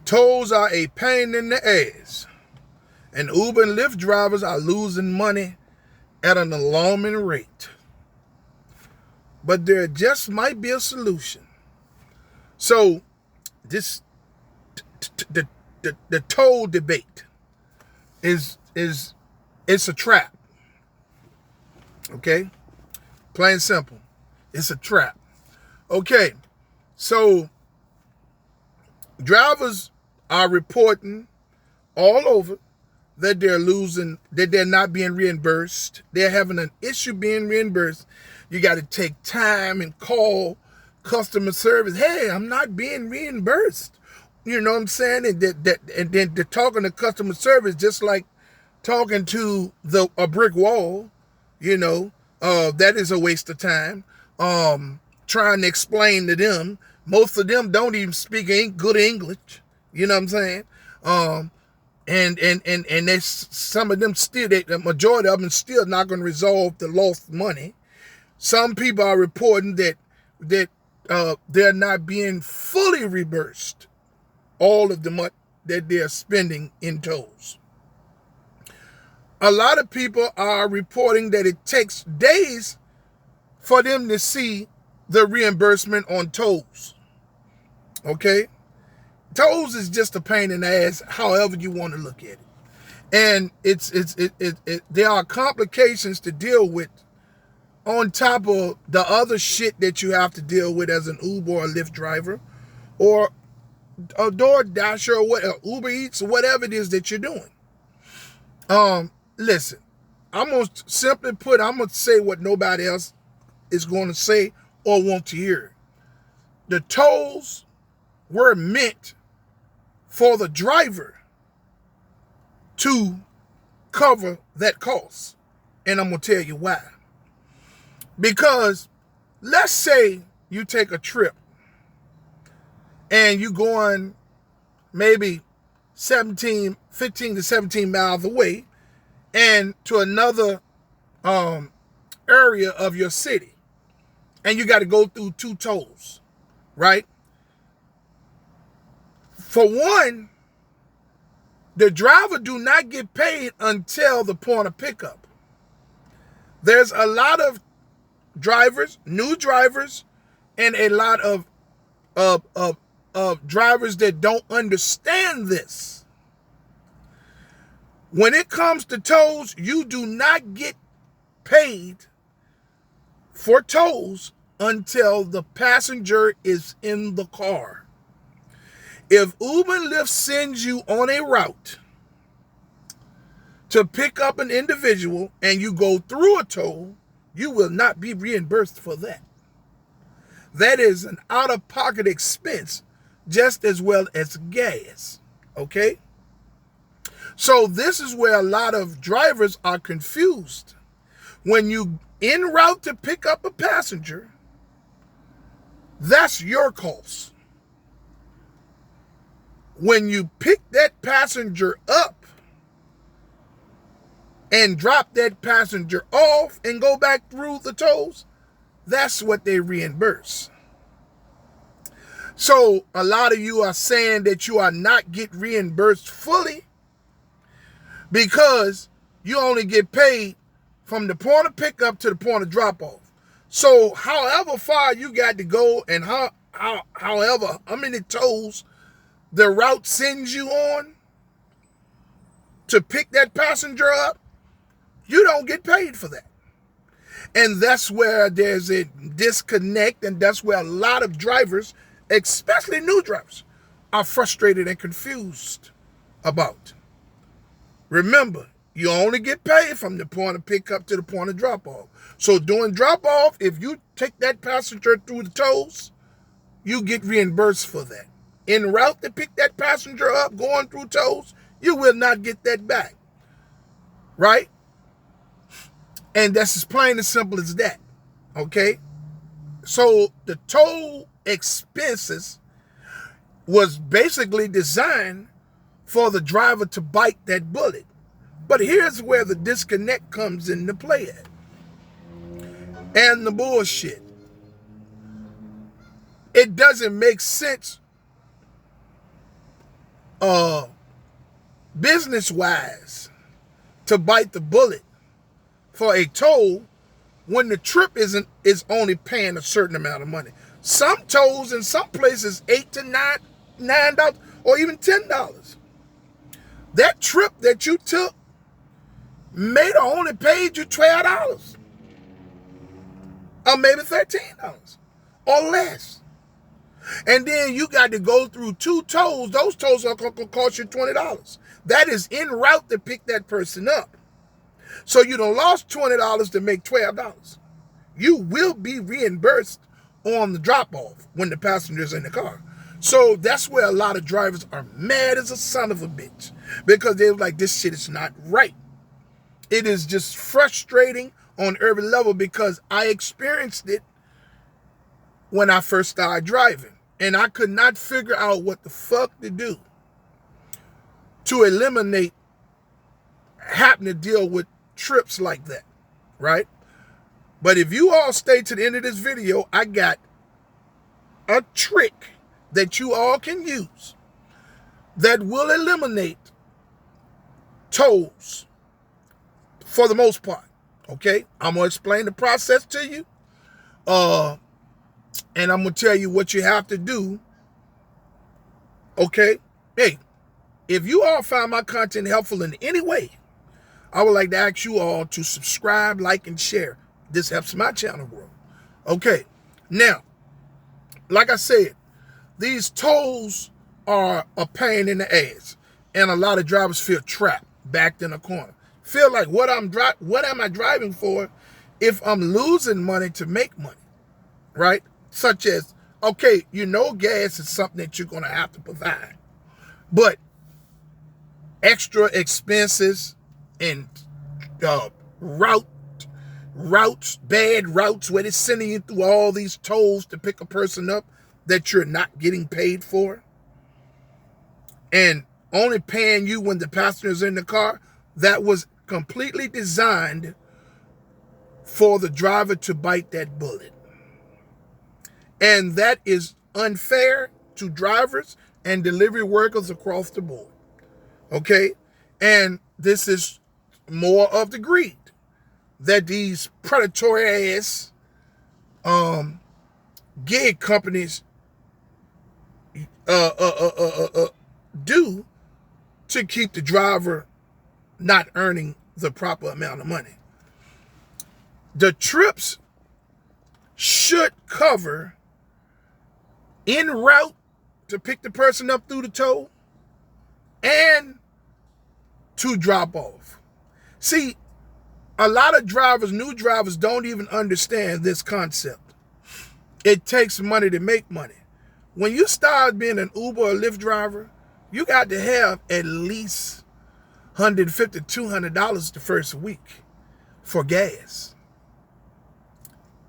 Tolls are a pain in the ass, and Uber and Lyft drivers are losing money at an alarming rate. But there just might be a solution. So this the toll debate is it's a trap. Okay? Plain and simple. It's a trap. Okay. So drivers are reporting all over that they're not being reimbursed. They're having an issue being reimbursed. You got to take time and call customer service. Hey, I'm not being reimbursed. You know what I'm saying? And then they're talking to customer service just like talking to a brick wall. That is a waste of time. Trying to explain to them. Most of them don't even speak good English. You know what I'm saying? And there's some of them still, the majority of them still not going to resolve the lost money. Some people are reporting that they're not being fully reimbursed all of the money that they're spending in tolls. A lot of people are reporting that it takes days for them to see the reimbursement on tolls. Okay? Tolls is just a pain in the ass, however you want to look at it. And there are complications to deal with on top of the other shit that you have to deal with as an Uber or Lyft driver or a DoorDasher or whatever, Uber Eats or whatever it is that you're doing. Listen, I'm going to say what nobody else is going to say or want to hear. The tolls were meant for the driver to cover that cost. And I'm going to tell you why. Because let's say you take a trip and you're going maybe 15 to 17 miles away and to another area of your city. And you got to go through 2 tolls, right? For one, the driver do not get paid until the point of pickup. There's a lot of drivers, new drivers, and a lot of drivers that don't understand this. When it comes to tolls, you do not get paid for tolls until the passenger is in the car. If Uber and Lyft sends you on a route to pick up an individual and you go through a toll, you will not be reimbursed for that. That is an out-of-pocket expense just as well as gas, okay? So this is where a lot of drivers are confused. When you en route to pick up a passenger, that's your cost. When you pick that passenger up and drop that passenger off and go back through the tolls, that's what they reimburse. So a lot of you are saying that you are not getting reimbursed fully because you only get paid from the point of pickup to the point of drop off. So however far you got to go and however how many tolls the route sends you on to pick that passenger up, you don't get paid for that. And that's where there's a disconnect, and that's where a lot of drivers, especially new drivers, are frustrated and confused about. Remember, you only get paid from the point of pickup to the point of drop off. So during drop off, if you take that passenger through the tolls, you get reimbursed for that. En route to pick that passenger up going through tolls, you will not get that back. Right? And that's as plain and simple as that. Okay? So the toll expenses was basically designed for the driver to bite that bullet. But here's where the disconnect comes into play at. And the bullshit. It doesn't make sense uh, business-wise to bite the bullet for a toll when the trip is only paying a certain amount of money. Some tolls in some places $8 to $9 or even $10. That trip that you took may have only paid you $12 or maybe $13 or less. And then you got to go through 2 tolls. Those tolls are going to cost you $20. That is en route to pick that person up. So you done lost $20 to make $12. You will be reimbursed on the drop-off when the passenger's in the car. So that's where a lot of drivers are mad as a son of a bitch, because they're like, this shit is not right. It is just frustrating on every level, because I experienced it when I first started driving, and I could not figure out what the fuck to do to eliminate having to deal with trips like that, right? But if you all stay to the end of this video, I got a trick that you all can use that will eliminate tolls for the most part. Okay, I'm gonna explain the process to you, and I'm gonna tell you what you have to do. Okay, hey, if you all find my content helpful in any way, I would like to ask you all to subscribe, like, and share. This helps my channel grow. Okay, now, like I said, these tolls are a pain in the ass, and a lot of drivers feel trapped, backed in a corner. Feel like, what am I driving for if I'm losing money to make money, right? Such as, okay, you know gas is something that you're going to have to provide, but extra expenses and bad routes where they're sending you through all these tolls to pick a person up that you're not getting paid for, and only paying you when the passenger's in the car, that was completely designed for the driver to bite that bullet. And that is unfair to drivers and delivery workers across the board. Okay? And this is more of the greed that these predatory ass gig companies do to keep the driver not earning the proper amount of money. The trips should cover en route to pick the person up through the toll and to drop off. See, a lot of drivers, new drivers, don't even understand this concept. It takes money to make money. When you start being an Uber or Lyft driver, you got to have at least $150, $200 the first week for gas.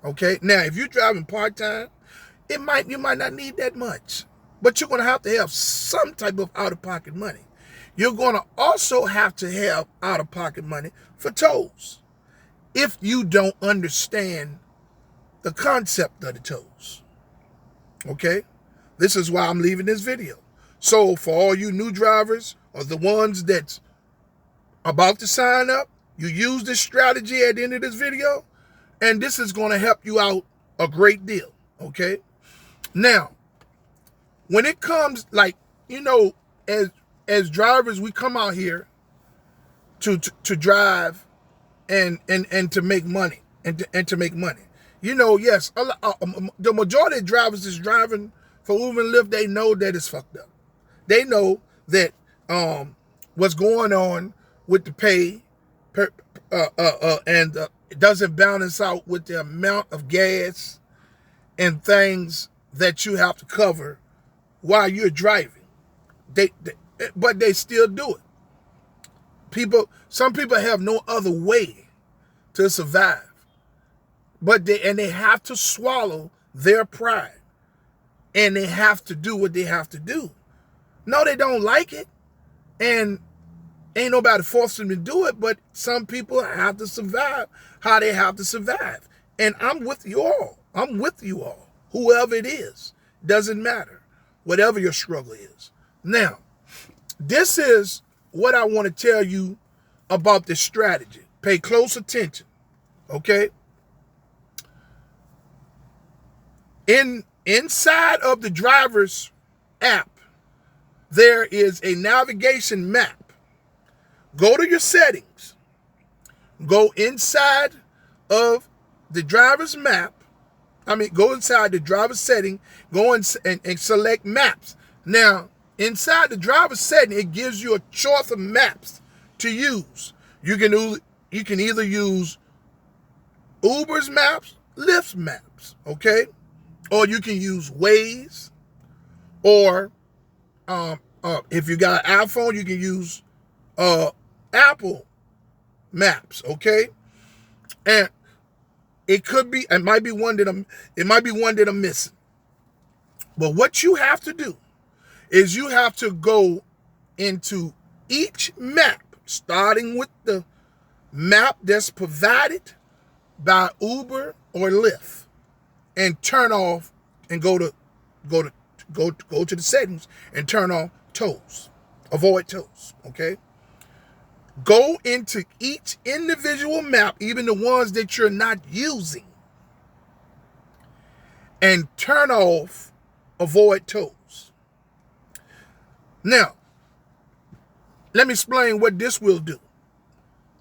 Okay, now if you're driving part-time, you might not need that much, but you're going to have some type of out-of-pocket money. You're going to also have to have out-of-pocket money for tolls if you don't understand the concept of the tolls. Okay, this is why I'm leaving this video. So for all you new drivers or the ones that's about to sign up, you use this strategy at the end of this video, and this is going to help you out a great deal. Okay, now when it comes, like, you know, as drivers, we come out here to drive and to make money and to make money. You know, yes, the majority of drivers is driving for Uber and Lyft. They know that it's fucked up. They know that what's going on with the pay and it doesn't balance out with the amount of gas and things that you have to cover while you're driving. But they still do it. Some people have no other way to survive, but they have to swallow their pride, and they have to do what they have to do. No, they don't like it, and ain't nobody forcing them to do it, but some people have to survive how they have to survive. And I'm with you all. I'm with you all. Whoever it is, doesn't matter. Whatever your struggle is. Now, This is what I want to tell you about this strategy. Pay close attention, okay? Inside of the driver's app, there is a navigation map. Go to your settings. Go inside of the driver's map. Go inside the driver's setting. Go and select maps. Now, inside the driver's setting, it gives you a choice of maps to use. You can either use Uber's maps, Lyft's maps, okay? Or you can use Waze, or if you got an iPhone, you can use Apple Maps, okay? And it might be one that I'm missing. But what you have to do is you have to go into each map, starting with the map that's provided by Uber or Lyft, and turn off and go to the settings and turn off tolls. Avoid tolls, okay? Go into each individual map, even the ones that you're not using, and turn off avoid tolls. Now, let me explain what this will do.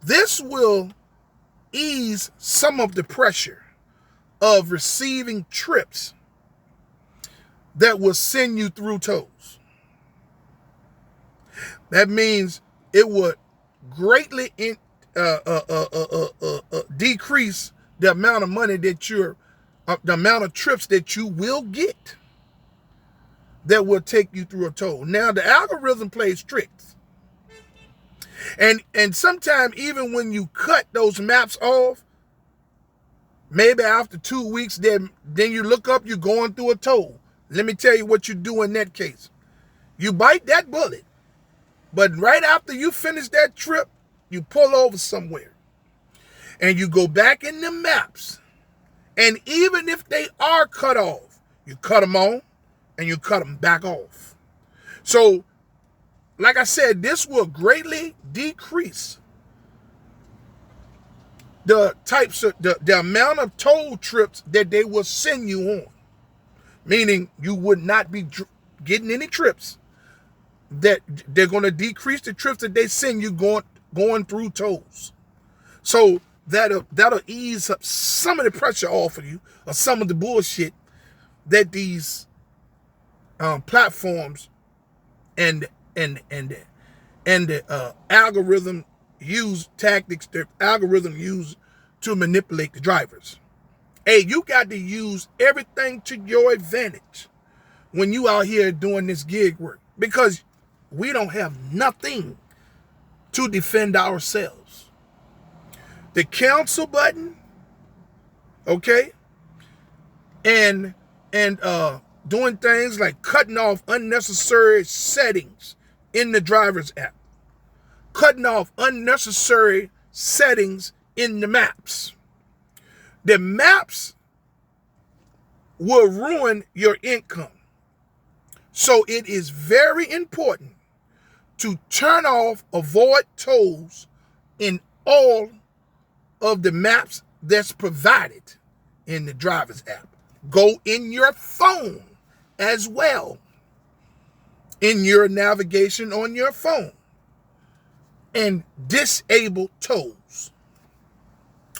This will ease some of the pressure of receiving trips that will send you through tolls. That means it would greatly decrease the amount of money that the amount of trips that you will get that will take you through a toll. Now, the algorithm plays tricks. And sometimes even when you cut those maps off, maybe after 2 weeks, then you look up, you're going through a toll. Let me tell you what you do in that case. You bite that bullet, but right after you finish that trip, you pull over somewhere and you go back in the maps. And even if they are cut off, you cut them on and you cut them back off. So, like I said, this will greatly decrease the amount of toll trips that they will send you on. Meaning you would not be getting any trips. That they're going to decrease the trips that they send you going through tolls. So that'll ease up some of the pressure off of you, or some of the bullshit that these platforms and the algorithm tactics the algorithm use to manipulate the drivers. Hey, you got to use everything to your advantage when you out here doing this gig work, because we don't have nothing to defend ourselves. The cancel button, okay, and doing things like cutting off unnecessary settings in the driver's app, cutting off unnecessary settings in the maps. The maps will ruin your income. So it is very important to turn off avoid tolls in all of the maps that's provided in the driver's app. Go in your phone as well, in your navigation on your phone, and disable tolls.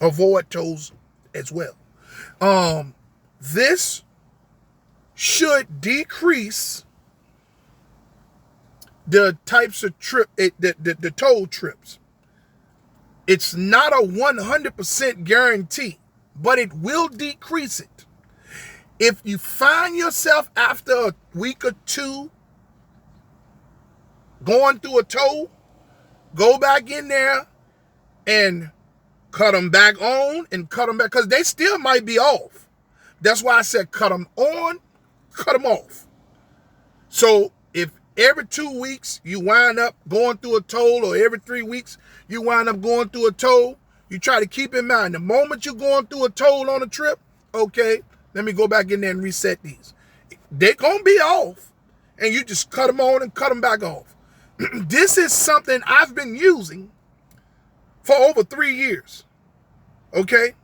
Avoid tolls as well. This should decrease the types of the toll trips. It's not a 100% guarantee, but it will decrease it. If you find yourself after a week or two going through a toll, go back in there and cut them back on and cut them back, because they still might be off. That's why I said cut them on, cut them off. So if every 2 weeks you wind up going through a toll, or every 3 weeks you wind up going through a toll, you try to keep in mind the moment you're going through a toll on a trip, okay, let me go back in there and reset these. They're going to be off, and you just cut them on and cut them back off. This is something I've been using for over 3 years. Okay?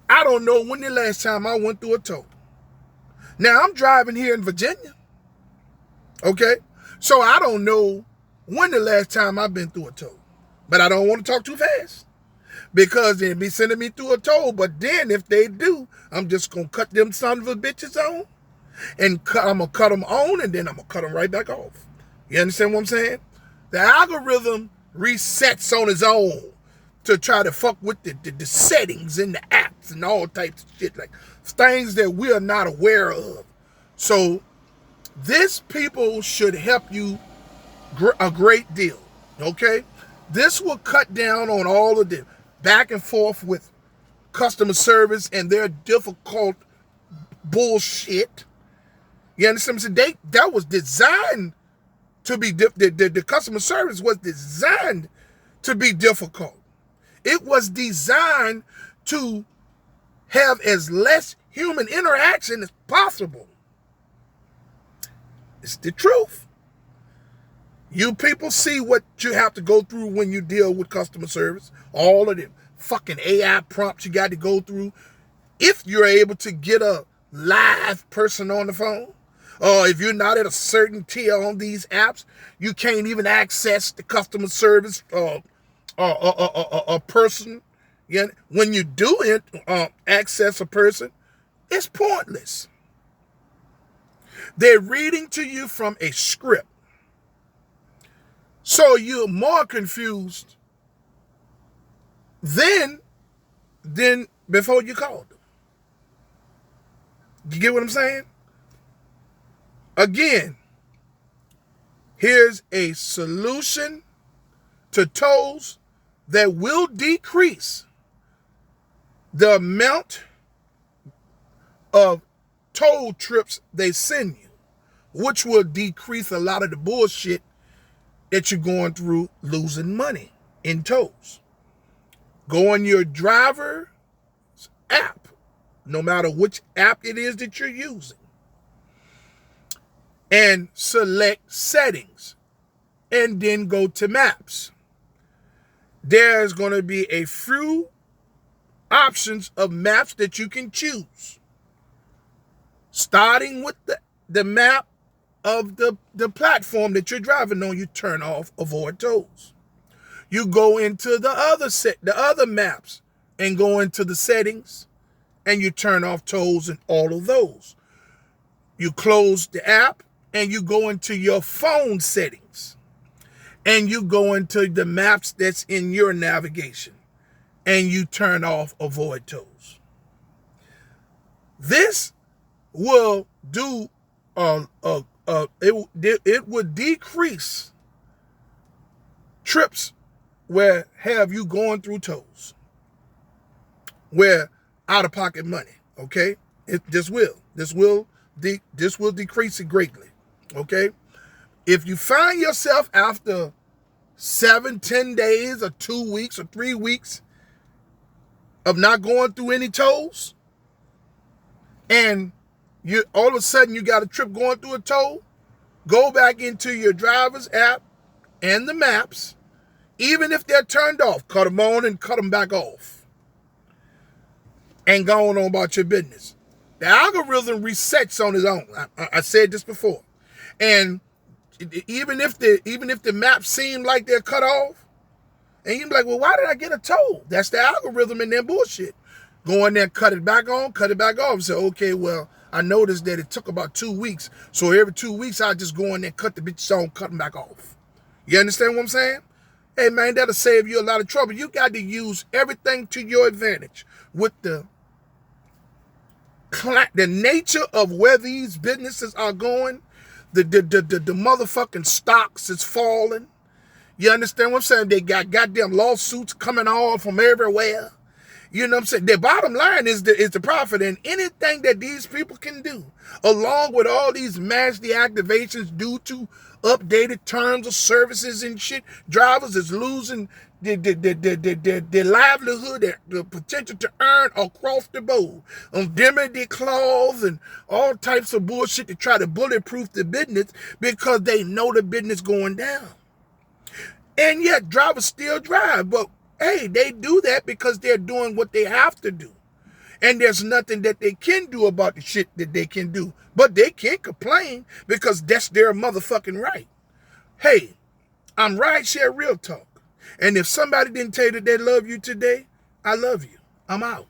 I don't know when the last time I went through a toll. Now, I'm driving here in Virginia. Okay? So I don't know when the last time I've been through a toll. But I don't want to talk too fast, because they'll be sending me through a toll. But then if they do, I'm just going to cut them son of a bitches on. And I'm going to cut them on, and then I'm going to cut them right back off. You understand what I'm saying? The algorithm resets on its own to try to fuck with the settings and the apps and all types of shit, like things that we are not aware of. So this, people, should help you a great deal, okay? This will cut down on all of the back and forth with customer service and their difficult bullshit. You understand? So that was designed to be, the customer service was designed to be difficult. It was designed to have as less human interaction as possible. It's the truth. You people see what you have to go through when you deal with customer service. All of them fucking AI prompts you got to go through. If you're able to get a live person on the phone, or if you're not at a certain tier on these apps, you can't even access the customer service a person. Yeah, when you do access a person, it's pointless. They're reading to you from a script. So you're more confused than before you called them. You get what I'm saying? Again, here's a solution to tolls that will decrease the amount of toll trips they send you, which will decrease a lot of the bullshit that you're going through losing money in tolls. Go on your driver's app, no matter which app it is that you're using, and select settings, and then go to maps. There's going to be a few options of maps that you can choose, starting with the map of the platform that you're driving on. You turn off avoid tolls. You go into the other maps and go into the settings, and you turn off tolls and all of those. You close the app and you go into your phone settings, and you go into the maps that's in your navigation, and you turn off avoid tolls. This will do it would decrease trips where have you going through tolls, where out of pocket money. Okay, this will decrease it greatly. Okay, if you find yourself after 7, 10 days or 2 weeks or 3 weeks of not going through any tolls, and you all of a sudden you got a trip going through a toll, go back into your driver's app and the maps, even if they're turned off, cut them on and cut them back off, and go on about your business. The algorithm resets on its own. I said this before, and even if the maps seem like they're cut off, and you're like, well, why did I get a toll? That's the algorithm and their bullshit. Go in there, cut it back on, cut it back off. Say, okay, well, I noticed that it took about 2 weeks, so every 2 weeks I just go in there, cut the bitches on, cut them back off. You understand what I'm saying? Hey man, that'll save you a lot of trouble. You got to use everything to your advantage with the nature of where these businesses are going. The motherfucking stocks is falling. You understand what I'm saying? They got goddamn lawsuits coming on from everywhere. You know what I'm saying? The bottom line is the profit, and anything that these people can do, along with all these mass deactivations due to updated terms of services and shit, drivers is losing the livelihood, the potential to earn across the board on indemnity clause and all types of bullshit to try to bulletproof the business because they know the business going down. And yet drivers still drive, but hey, they do that because they're doing what they have to do. And there's nothing that they can do about the shit that they can do. But they can't complain because that's their motherfucking right. Hey, I'm Rideshare Real Talk. And if somebody didn't tell you that they love you today, I love you. I'm out.